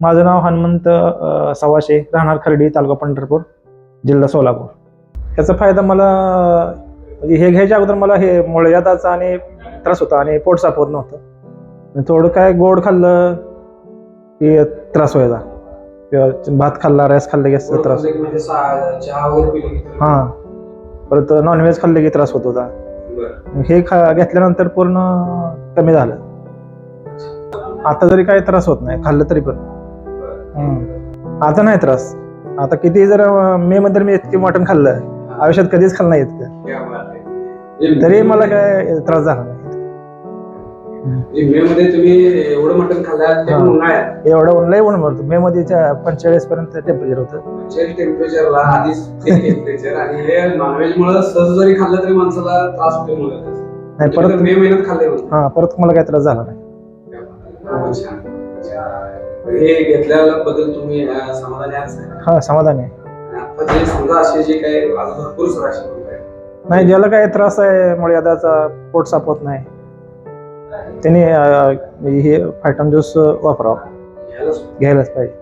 माझं नाव हनुमंत सवाशे, राहणार खर्डी, तालुका पंढरपूर, जिल्हा सोलापूर. याचा फायदा मला म्हणजे हे घ्यायच्या अगोदर मला हे मुळव्याधाचा आणि त्रास होता आणि पोट साफ होत नव्हतं. थोडं काय गोड खाल्लं की त्रास व्हायचा, किंवा भात खाल्ला, राईस खाल्लं की त्रास. हां, परत नॉनव्हेज खाल्लं की त्रास होत होता. हे घेतल्यानंतर पूर्ण कमी झालं. आता जरी काही त्रास होत नाही, खाल्लं तरी पण. आता नाही त्रास. आता किती जर मे मध्ये मी इतकी मटण खाल्लं, आयुष्यात कधीच खाल्लं नाही इतकं, तरी मला काय त्रास झाला नाही. मे मध्ये तुम्ही एवढं मटण खाल्लं, एवढं ऊनलाही ऊन मारतो. मे मध्ये 45 पर्यंत टेम्परेचर होतं. टेम्परेचरला आधीच टेम्परेचर आणि हे नॉनव्हेज मुळे सहज जरी खाल्लं तरी माणसाला त्रास होतो. नाही, परत मे महिन्यात खाल्ले परत मला काय त्रास झाला नाही. हे घेतल्याबद्दल तुम्ही समाधानी आहात? हा, समाधानी आहे. आता जे समजा असे जे काही भरपूर सराशी नाही, ज्याला काय त्रास आहे, मुळव्याधाचा, पोट साफ होत नाही, त्यांनी हे फायटम ज्यूस वापरावं, घ्यायलाच पाहिजे.